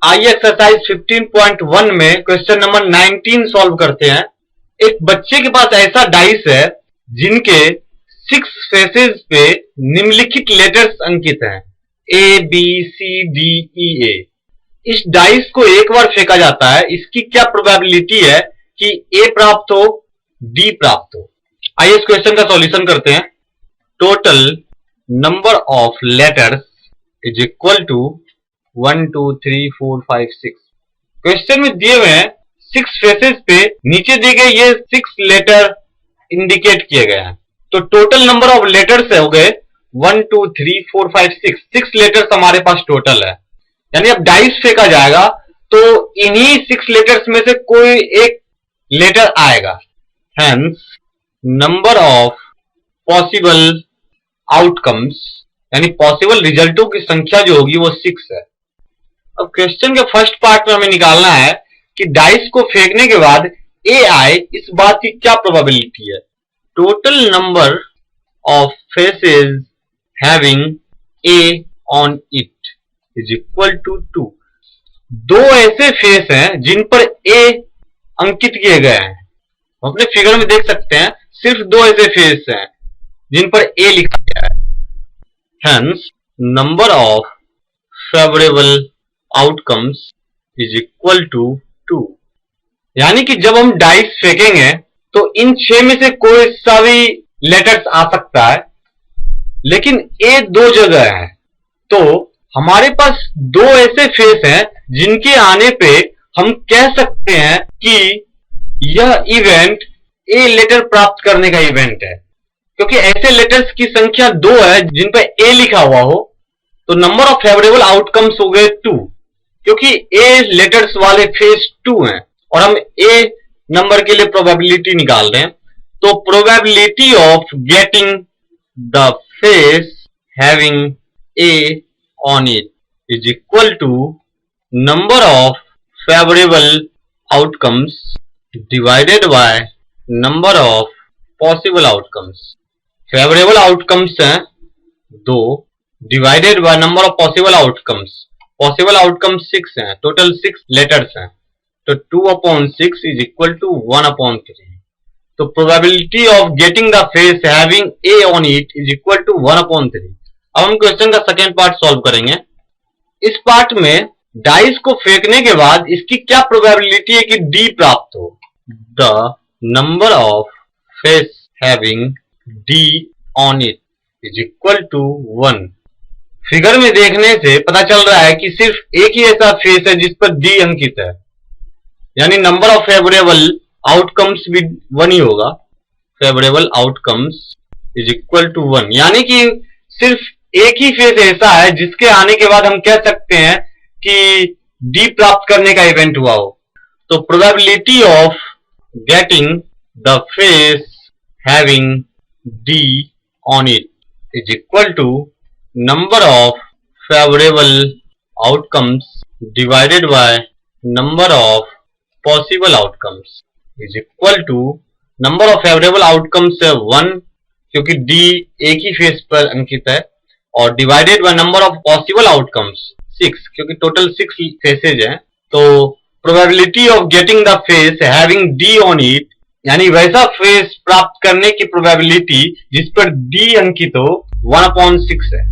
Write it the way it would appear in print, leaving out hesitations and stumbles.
आइए एक्सरसाइज 15.1 में question number 19 solve करते हैं। एक बच्चे के पास ऐसा डाइस है जिनके 6 फेसेस पे निम्नलिखित लेटर्स अंकित हैं, A B C D E ए। इस डाइस को एक बार फेंका जाता है, इसकी क्या प्रोबेबिलिटी है कि ए प्राप्त हो, डी प्राप्त हो। आइए इस क्वेश्चन का सॉल्यूशन करते हैं। Total number of letters is equal to 1 2 3 4 5 6। Question में दिए हुए हैं 6 फेसेस पे नीचे दिए गए ये 6 लेटर इंडिकेट किए गए हैं। तो टोटल नंबर ऑफ लेटर्स हो गए 1 2 3 4 5 6। 6 लेटर्स हमारे पास टोटल है, यानी अब डाइस फेंका जाएगा तो इन्हीं 6 लेटर्स में से कोई एक लेटर आएगा। Hence number of possible outcomes यानी पॉसिबल रिजल्टों की संख्या जो होगी वो 6 है। अब क्वेश्चन के फर्स्ट पार्ट में हमें निकालना है कि डाइस को फेंकने के बाद ए आए, इस बात की क्या प्रोबेबिलिटी है। Total number of faces having A on it is equal to 2। दो ऐसे फेस हैं जिन पर ए अंकित किए गए हैं। अपने फिगर में देख सकते हैं सिर्फ दो ऐसे फेस हैं जिन पर ए लिखा गया है। Hence number of favourable outcomes is equal to 2। यानी कि जब हम डाइस फेंकेंगे तो इन 6 में से कोई सा भी लेटर्स आ सकता है, लेकिन ए दो जगह है। तो हमारे पास दो ऐसे फेस हैं जिनके आने पे हम कह सकते हैं कि यह इवेंट ए लेटर प्राप्त करने का इवेंट है, क्योंकि ऐसे लेटर्स की संख्या 2 है जिन पर ए लिखा हुआ हो। तो नंबर ऑफ फेवरेबल आउटकम्स हो गए 2, क्योंकि ए लेटर्स वाले फेस 2 हैं और हम ए नंबर के लिए प्रोबेबिलिटी निकाल रहे हैं। तो probability of getting the face having A on it is equal to number of favourable outcomes divided by number of possible outcomes. Favourable outcomes हैं 2 divided by number of possible outcomes. Possible outcomes 6 हैं, total 6 letters हैं। तो 2/6 is equal to 1/3। तो probability of getting the face having A on it is equal to 1/3। अब हम question का second part solve करेंगे। इस पार्ट में डाइस को फेंकने के बाद इसकी क्या प्रोबेबिलिटी है कि डी प्राप्त हो। The number of face having D on it is equal to 1। Figure में देखने से पता चल रहा है कि सिर्फ एक ही ऐसा फेस है जिस पर डी अंकित है, यानी नंबर ऑफ फेवरेबल आउटकम्स भी 1 ही होगा। Favourable outcomes is equal to 1, यानी कि सिर्फ एक ही फेस ऐसा है जिसके आने के बाद हम कह सकते हैं कि डी प्राप्त करने का इवेंट हुआ हो। तो probability of getting the face having D on it is equal to number of favourable outcomes divided by number of possible outcomes is equal to number of favourable outcomes है 1, क्योंकि D एक ही face पर अंकित है, और divided by number of possible outcomes 6, क्योंकि total 6 faces हैं। तो probability of getting the face having D on it, यानी वैसा फेस प्राप्त करने की प्रोबेबिलिटी जिस पर डी अंकित हो 1/6 है।